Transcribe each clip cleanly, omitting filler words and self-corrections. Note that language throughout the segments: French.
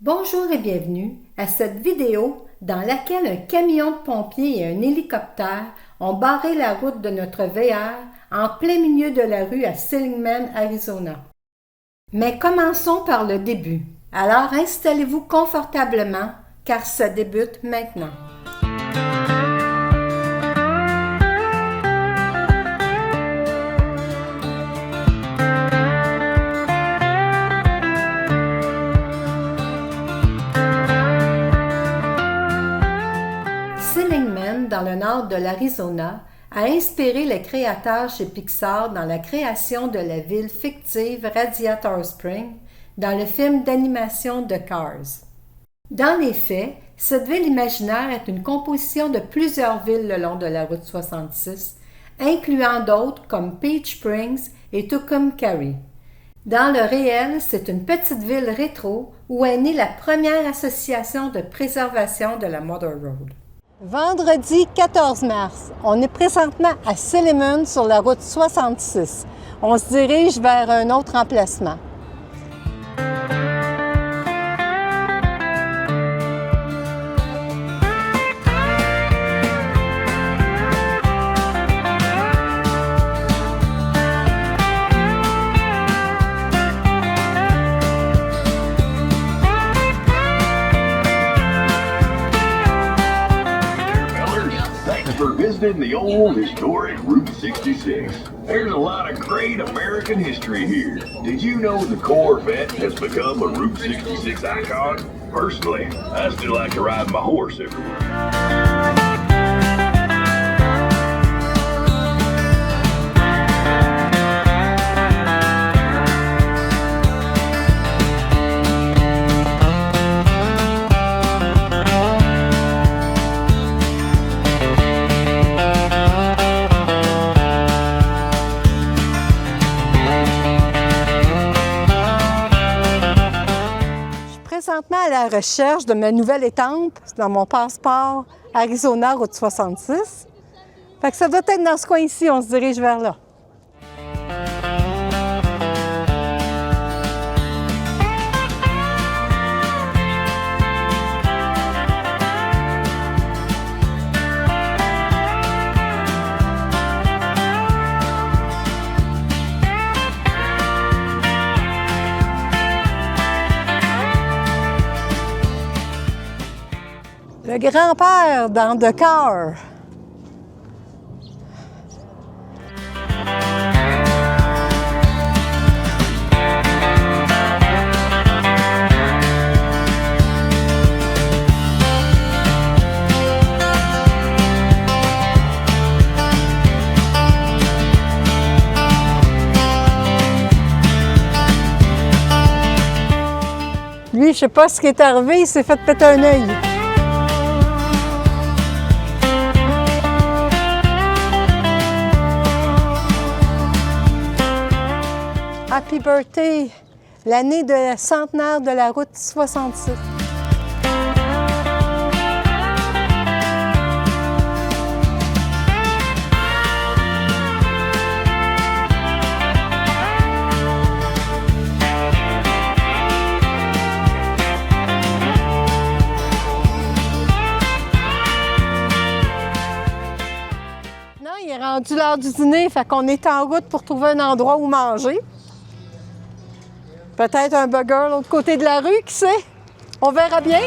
Bonjour et bienvenue à cette vidéo dans laquelle un camion de pompiers et un hélicoptère ont barré la route de notre VR en plein milieu de la rue à Seligman, Arizona. Mais commençons par le début. Alors installez-vous confortablement car ça débute maintenant. Seligman, dans le nord de l'Arizona, a inspiré les créateurs chez Pixar dans la création de la ville fictive Radiator Springs dans le film d'animation de Cars. Dans les faits, cette ville imaginaire est une composition de plusieurs villes le long de la route 66, incluant d'autres comme Peach Springs et Tucumcari. Dans le réel, c'est une petite ville rétro où est née la première association de préservation de la Mother Road. Vendredi 14 mars, on est présentement à Seligman sur la route 66. On se dirige vers un autre emplacement. For visiting the old historic Route 66. There's a lot of great American history here. Did you know the Corvette has become a Route 66 icon? Personally, I still like to ride my horse everywhere. Présentement à la recherche de ma nouvelle étampe dans mon passeport Arizona route 66. Fait que ça doit être dans ce coin-ci, on se dirige vers là. Le grand-père dans The Car. Lui, je sais pas ce qui est arrivé, il s'est fait péter un œil. Happy birthday, l'année de la centenaire de la route 66. Non, il est rendu l'heure du dîner, fait qu'on est en route pour trouver un endroit où manger. Peut-être un burger de l'autre côté de la rue, qui sait? On verra bien.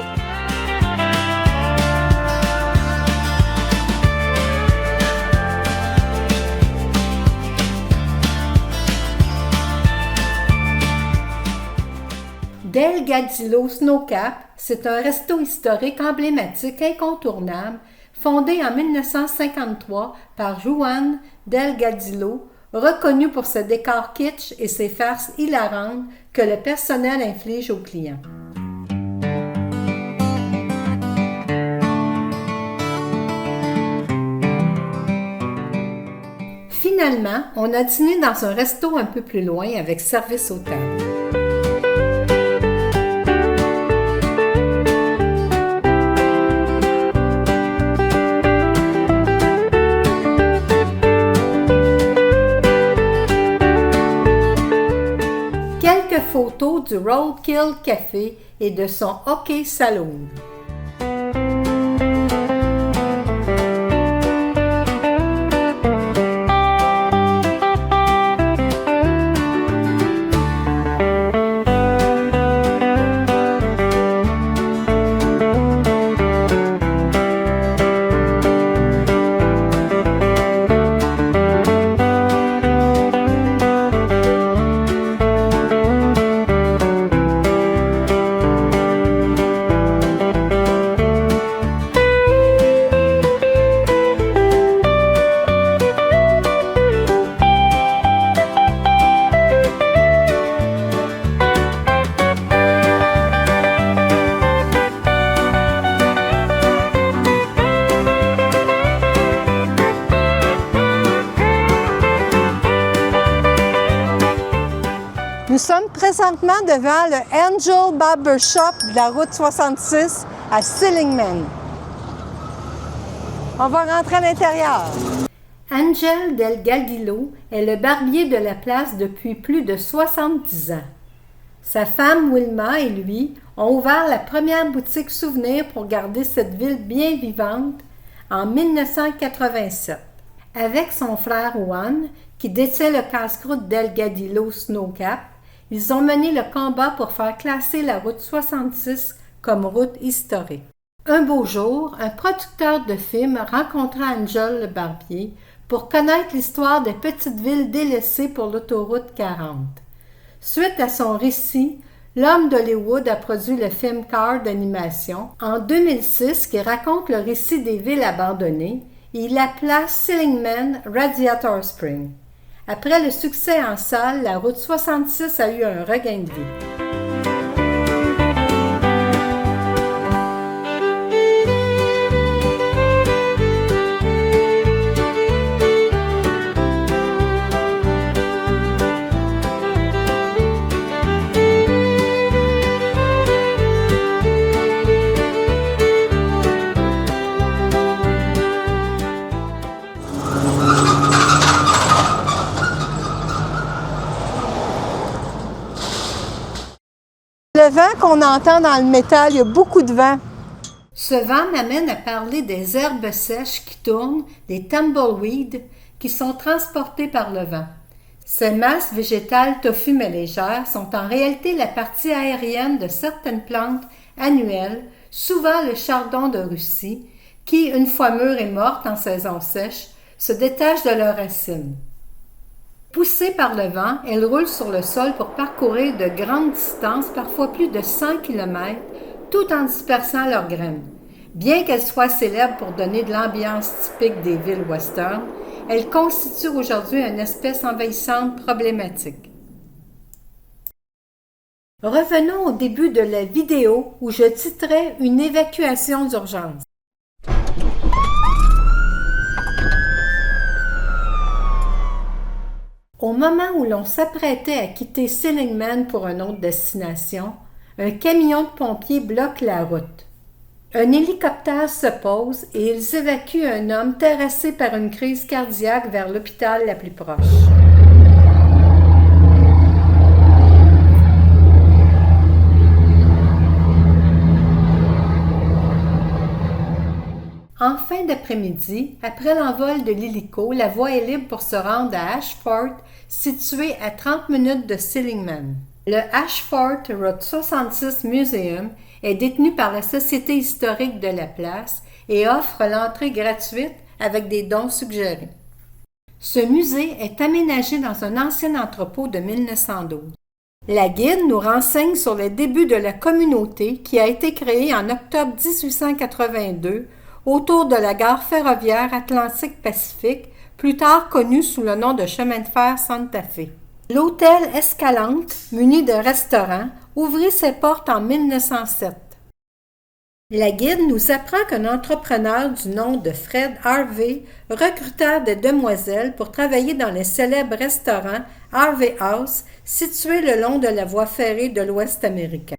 Del Gadillo Snowcap, c'est un resto historique emblématique incontournable, fondé en 1953 par Juan Del Gadillo, reconnu pour ses décors kitsch et ses farces hilarantes que le personnel inflige aux clients. Finalement, on a dîné dans un resto un peu plus loin avec service aux tables. locaux du Roadkill Café et de son Hockey Saloon. Nous sommes présentement devant le Angel Barber Shop de la route 66 à Seligman. On va rentrer à l'intérieur. Angel Delgadillo est le barbier de la place depuis plus de 70 ans. Sa femme Wilma et lui ont ouvert la première boutique souvenir pour garder cette ville bien vivante en 1987. Avec son frère Juan, qui détient le casse-croûte Delgadillo Snowcap, ils ont mené le combat pour faire classer la route 66 comme route historique. Un beau jour, un producteur de films rencontra Angel le barbier pour connaître l'histoire des petites villes délaissées pour l'autoroute 40. Suite à son récit, l'homme d'Hollywood a produit le film Cars d'animation en 2006 qui raconte le récit des villes abandonnées et il appela Seligman Radiator Springs. Après le succès en salle, la route 66 a eu un regain de vie. Le vent qu'on entend dans le métal, il y a beaucoup de vent. Ce vent m'amène à parler des herbes sèches qui tournent, des tumbleweeds qui sont transportées par le vent. Ces masses végétales touffues mais légères sont en réalité la partie aérienne de certaines plantes annuelles, souvent le chardon de Russie, qui, une fois mûre et morte en saison sèche, se détachent de leurs racines. Poussées par le vent, elles roulent sur le sol pour parcourir de grandes distances, parfois plus de 100 km, tout en dispersant leurs graines. Bien qu'elles soient célèbres pour donner de l'ambiance typique des villes western, elles constituent aujourd'hui une espèce envahissante problématique. Revenons au début de la vidéo où je titrais « Une évacuation d'urgence ». Au moment où l'on s'apprêtait à quitter Seligman pour une autre destination, un camion de pompiers bloque la route. Un hélicoptère se pose et ils évacuent un homme terrassé par une crise cardiaque vers l'hôpital la plus proche. En fin d'après-midi, après l'envol de l'hélico, la voie est libre pour se rendre à Ashford, situé à 30 minutes de Seligman. Le Ashford Route 66 Museum est détenu par la Société historique de la place et offre l'entrée gratuite avec des dons suggérés. Ce musée est aménagé dans un ancien entrepôt de 1912. La guide nous renseigne sur le début de la communauté qui a été créée en octobre 1882 autour de la gare ferroviaire Atlantique-Pacifique, plus tard connue sous le nom de chemin de fer Santa Fe. L'hôtel Escalante, muni de restaurants, ouvrit ses portes en 1907. La guide nous apprend qu'un entrepreneur du nom de Fred Harvey recruta des demoiselles pour travailler dans les célèbres restaurants Harvey House, situés le long de la voie ferrée de l'Ouest américain.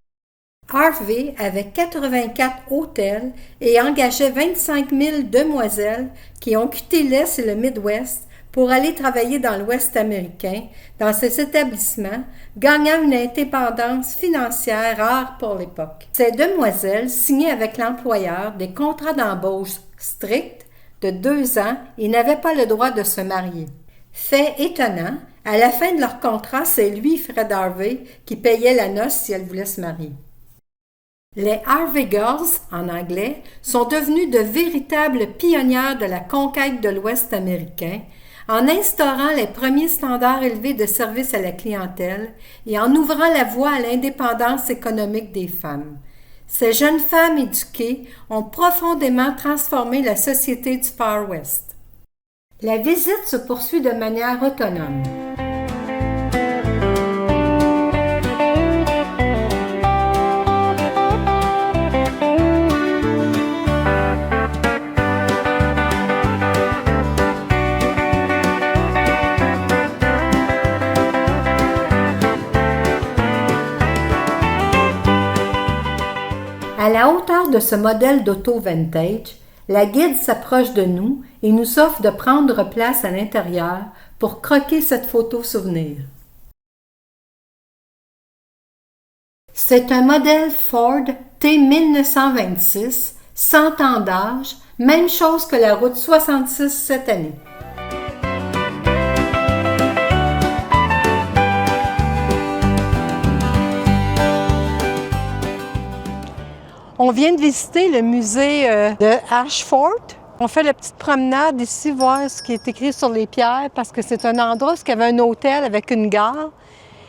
Harvey avait 84 hôtels et engageait 25 000 demoiselles qui ont quitté l'Est et le Midwest pour aller travailler dans l'Ouest américain, dans ces établissements, gagnant une indépendance financière rare pour l'époque. Ces demoiselles signaient avec l'employeur des contrats d'embauche stricts de 2 ans et n'avaient pas le droit de se marier. Fait étonnant, à la fin de leur contrat, c'est lui, Fred Harvey, qui payait la noce si elle voulait se marier. Les Harvey Girls, en anglais, sont devenues de véritables pionnières de la conquête de l'Ouest américain, en instaurant les premiers standards élevés de service à la clientèle et en ouvrant la voie à l'indépendance économique des femmes. Ces jeunes femmes éduquées ont profondément transformé la société du Far West. La visite se poursuit de manière autonome. À la hauteur de ce modèle d'auto vintage, la guide s'approche de nous et nous offre de prendre place à l'intérieur pour croquer cette photo souvenir. C'est un modèle Ford T 1926, 100 ans d'âge, même chose que la route 66 cette année. On vient de visiter le musée de Ashford. On fait la petite promenade ici, voir ce qui est écrit sur les pierres, parce que c'est un endroit où il y avait un hôtel avec une gare.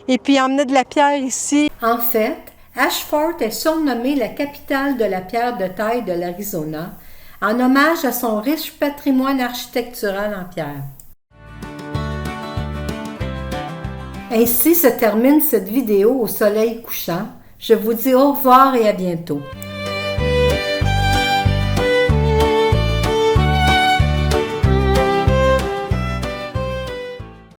Et puis, il emmenait de la pierre ici. En fait, Ashford est surnommée la capitale de la pierre de taille de l'Arizona, en hommage à son riche patrimoine architectural en pierre. Ainsi se termine cette vidéo au soleil couchant. Je vous dis au revoir et à bientôt.